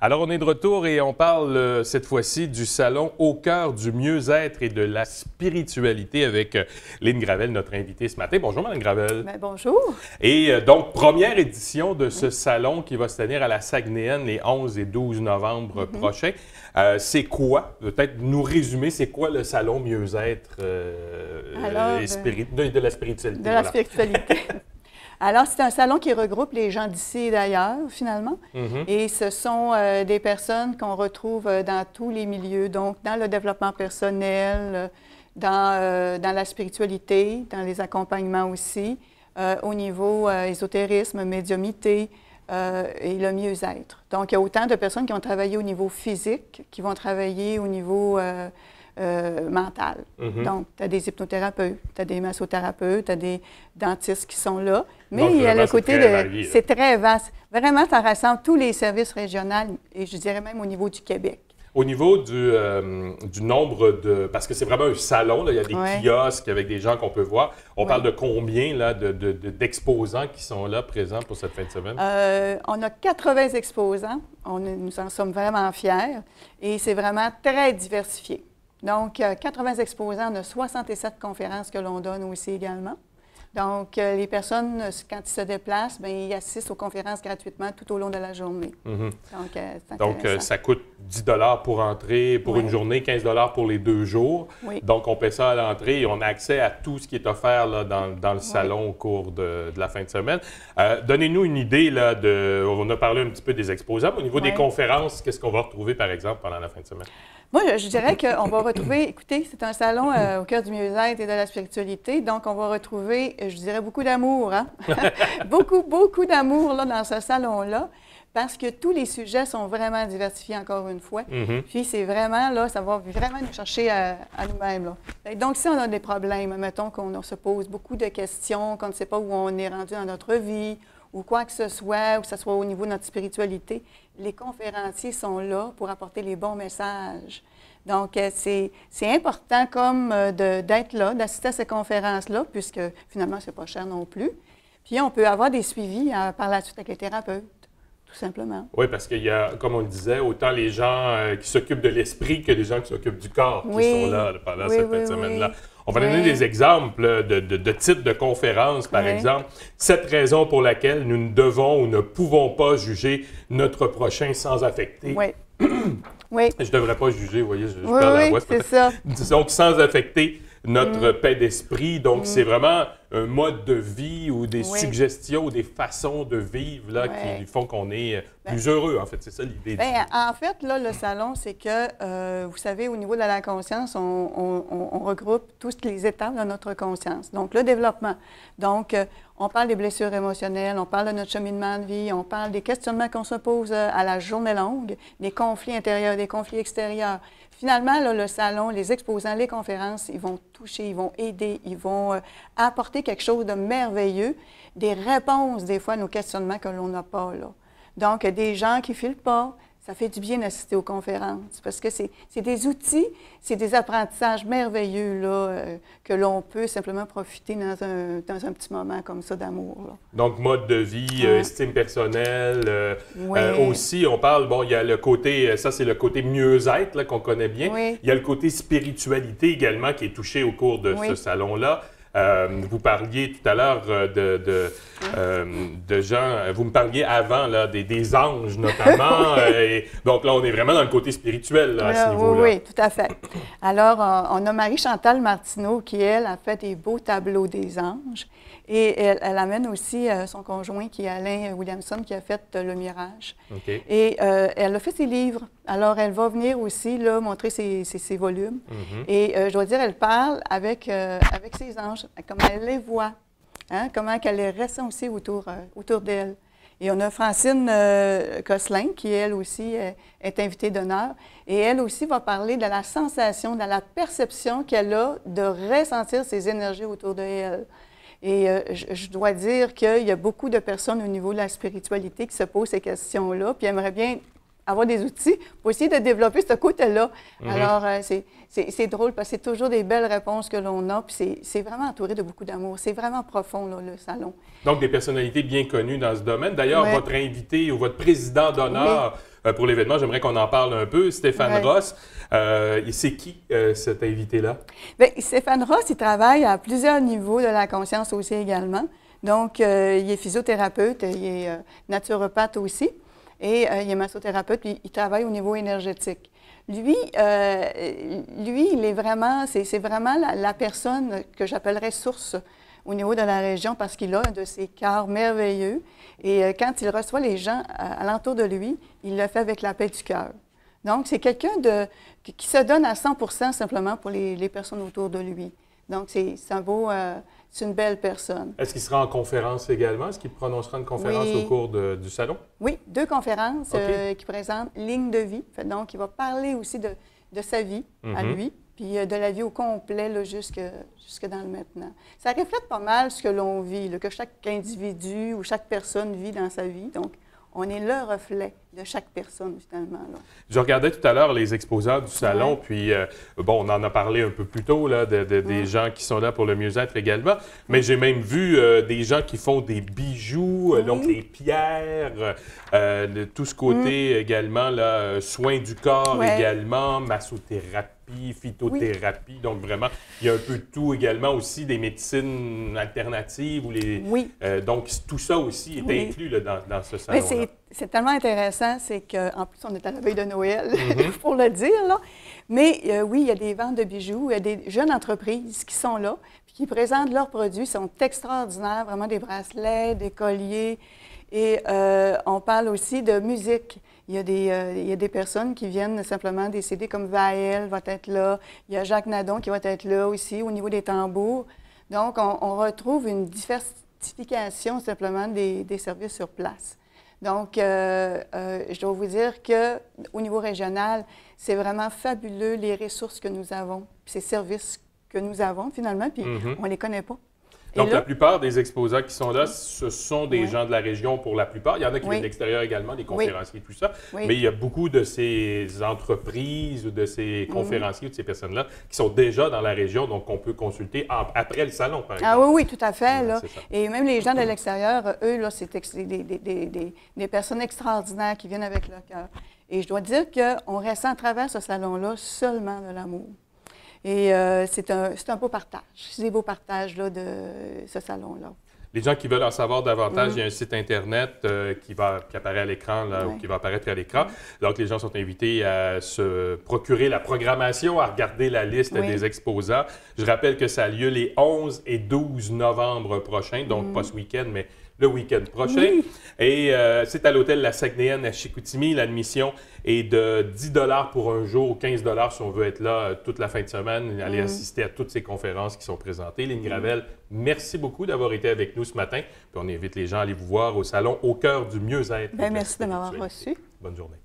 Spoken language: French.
Alors, on est de retour et on parle cette fois-ci du salon Au cœur du mieux-être et de la spiritualité avec Lynne Gravel, notre invitée ce matin. Bonjour, Mme Gravel. Bien, bonjour. Et donc, première édition de ce salon qui va se tenir à la Saguenayenne les 11 et 12 novembre prochains. C'est quoi, peut-être nous résumer, c'est quoi le salon mieux-être de la spiritualité? De la spiritualité. Alors, c'est un salon qui regroupe les gens d'ici et d'ailleurs, finalement. Et ce sont des personnes qu'on retrouve dans tous les milieux, donc dans le développement personnel, dans la spiritualité, dans les accompagnements aussi, au niveau ésotérisme, médiumnité et le mieux-être. Donc, il y a autant de personnes qui ont travaillé au niveau physique, qui vont travailler au niveau mental. Donc, tu as des hypnothérapeutes, tu as des massothérapeutes, tu as des dentistes qui sont là. Mais il y a le côté de... C'est très vaste. Vraiment, ça rassemble tous les services régionaux et je dirais même au niveau du Québec. Au niveau du nombre de... Parce que c'est vraiment un salon, là, il y a des kiosques avec des gens qu'on peut voir. On parle de combien là, d'exposants qui sont là présents pour cette fin de semaine? On a 80 exposants. Nous en sommes vraiment fiers et c'est vraiment très diversifié. Donc, 80 exposants, on a 67 conférences que l'on donne aussi également. Donc, les personnes, quand ils se déplacent, bien, ils assistent aux conférences gratuitement tout au long de la journée. Donc, ça coûte 10 $ pour entrer pour une journée, 15 $ pour les 2 jours. Donc, on paie ça à l'entrée et on a accès à tout ce qui est offert là, dans le salon au cours de la fin de semaine. Donnez-nous une idée, là, on a parlé un petit peu des exposants. Au niveau des conférences, qu'est-ce qu'on va retrouver, par exemple, pendant la fin de semaine? Moi, je dirais qu'on va retrouver, écoutez, c'est un salon au cœur du mieux-être et de la spiritualité, donc on va retrouver, je dirais, beaucoup d'amour, hein? beaucoup d'amour là, dans ce salon-là, parce que tous les sujets sont vraiment diversifiés, encore une fois. Puis c'est vraiment, là, ça va vraiment nous chercher à nous-mêmes, là. Donc, si on a des problèmes, mettons qu'on se pose beaucoup de questions, qu'on ne sait pas où on est rendu dans notre vie, ou quoi que ce soit, ou que ce soit au niveau de notre spiritualité, les conférenciers sont là pour apporter les bons messages. Donc, c'est important comme d'être là, d'assister à ces conférences-là, puisque finalement, c'est pas cher non plus. Puis, on peut avoir des suivis par la suite avec les thérapeutes, tout simplement. Oui, parce qu'il y a, comme on le disait, autant les gens qui s'occupent de l'esprit que les gens qui s'occupent du corps qui sont là pendant cette fin de semaine-là. On va donner des exemples de titres de conférences, par exemple. 7 raisons pour lesquelles nous ne devons ou ne pouvons pas juger notre prochain sans affecter. Je ne devrais pas juger, vous voyez, je perds la voix. C'est ça. Donc, sans affecter notre paix d'esprit. Donc, c'est vraiment un mode de vie ou des suggestions ou des façons de vivre là, qui font qu'on est plus heureux, en fait. C'est ça l'idée. En fait, là, le salon, c'est que, vous savez, au niveau de la conscience, on regroupe toutes les étapes de notre conscience. Donc, le développement. Donc, on parle des blessures émotionnelles, on parle de notre cheminement de vie, on parle des questionnements qu'on se pose à la journée longue, des conflits intérieurs, des conflits extérieurs. Finalement, là, le salon, les exposants, les conférences, ils vont toucher, ils vont aider, ils vont apporter quelque chose de merveilleux, des réponses, des fois, à nos questionnements que l'on n'a pas, là. Donc, des gens qui ne filent pas, ça fait du bien d'assister aux conférences parce que c'est des outils, c'est des apprentissages merveilleux là, que l'on peut simplement profiter dans un petit moment comme ça d'amour. Donc, mode de vie, estime personnelle. Aussi, on parle, bon, il y a le côté, ça c'est le côté mieux-être qu'on connaît bien. Il y a le côté spiritualité également qui est touché au cours de ce salon-là. Vous parliez tout à l'heure de gens, vous me parliez avant là, des anges notamment. Et donc là, on est vraiment dans le côté spirituel là, à ce niveau-là. Oui, tout à fait. Alors, on a Marie-Chantal Martineau qui, elle, a fait des beaux tableaux des anges. Et elle amène aussi son conjoint qui est Alain Williamson qui a fait Le Mirage. Et elle a fait ses livres. Alors, elle va venir aussi là, montrer ses volumes. Et je dois dire, elle parle avec ses anges, comment elle les voit, hein, comment elle les ressent aussi autour d'elle. Et on a Francine Cosselin qui, elle aussi, est invitée d'honneur. Et elle aussi va parler de la sensation, de la perception qu'elle a de ressentir ces énergies autour d'elle. Et je dois dire qu'il y a beaucoup de personnes au niveau de la spiritualité qui se posent ces questions-là, puis aimeraient bien avoir des outils pour essayer de développer ce côté-là. Alors, c'est drôle parce que c'est toujours des belles réponses que l'on a, puis c'est vraiment entouré de beaucoup d'amour. C'est vraiment profond, là, le salon. Donc, des personnalités bien connues dans ce domaine. D'ailleurs, votre invité ou votre président d'honneur pour l'événement, j'aimerais qu'on en parle un peu, Stéphane Ross. C'est qui cet invité-là? Bien, Stéphane Ross, il travaille à plusieurs niveaux de la conscience aussi également. Donc, il est physiothérapeute, il est naturopathe aussi. Et il est massothérapeute, puis il travaille au niveau énergétique. Lui, il est vraiment, c'est vraiment la personne que j'appellerais source au niveau de la région parce qu'il a un de ses cœurs merveilleux. Et quand il reçoit les gens alentour de lui, il le fait avec la paix du cœur. Donc, c'est quelqu'un qui se donne à 100% simplement pour les personnes autour de lui. Donc, c'est une belle personne. Est-ce qu'il sera en conférence également? Est-ce qu'il prononcera une conférence au cours du salon? Oui, 2 conférences qui présentent Ligne de vie. Donc, il va parler aussi de sa vie à lui, puis de la vie au complet là, jusque dans le maintenant. Ça reflète pas mal ce que l'on vit, là, que chaque individu ou chaque personne vit dans sa vie. Donc, on est le reflet de chaque personne, finalement. Là. Je regardais tout à l'heure les exposants du salon, puis on en a parlé un peu plus tôt, là, des gens qui sont là pour le mieux-être également, mais j'ai même vu des gens qui font des bijoux, donc les pierres, tout ce côté également, là, soins du corps également, massothérapie, phytothérapie, donc vraiment, il y a un peu de tout également aussi, des médecines alternatives, donc tout ça aussi est inclus là, dans ce salon-là. C'est tellement intéressant, c'est qu'en plus, on est à la veille de Noël, pour le dire, là. Mais oui, il y a des ventes de bijoux, il y a des jeunes entreprises qui sont là, puis qui présentent leurs produits, ils sont extraordinaires, vraiment des bracelets, des colliers. Et on parle aussi de musique. Il y a des personnes qui viennent simplement des CD comme Vaël va être là. Il y a Jacques Nadon qui va être là aussi au niveau des tambours. Donc, on retrouve une diversification simplement des services sur place. Donc, je dois vous dire qu'au niveau régional, c'est vraiment fabuleux les ressources que nous avons, puis ces services que nous avons finalement, puis on ne les connaît pas. Donc, la plupart des exposants qui sont là, ce sont des gens de la région pour la plupart. Il y en a qui viennent de l'extérieur également, des conférenciers, tout ça. Mais il y a beaucoup de ces entreprises ou de ces conférenciers ou de ces personnes-là qui sont déjà dans la région, donc on peut consulter après le salon, par exemple. Ah oui, tout à fait. Là. Et même les gens de l'extérieur, eux, là, c'est des personnes extraordinaires qui viennent avec leur cœur. Et je dois dire qu'on ressent à travers ce salon-là seulement de l'amour. Et c'est un beau partage. C'est des beaux partages là, de ce salon-là. Les gens qui veulent en savoir davantage, il y a un site Internet qui apparaît à l'écran, ou qui va apparaître à l'écran. Donc, les gens sont invités à se procurer la programmation, à regarder la liste des exposants. Je rappelle que ça a lieu les 11 et 12 novembre prochains, donc pas ce week-end, mais le week-end prochain. Et c'est à l'hôtel La Saguenayenne à Chicoutimi. L'admission est de 10 $ pour un jour ou 15 $ si on veut être là toute la fin de semaine, aller assister à toutes ces conférences qui sont présentées. Lynn Gravel, merci beaucoup d'avoir été avec nous ce matin. Puis on invite les gens à aller vous voir au salon Au cœur du mieux-être. Bien, merci de m'avoir reçu. Bonne journée.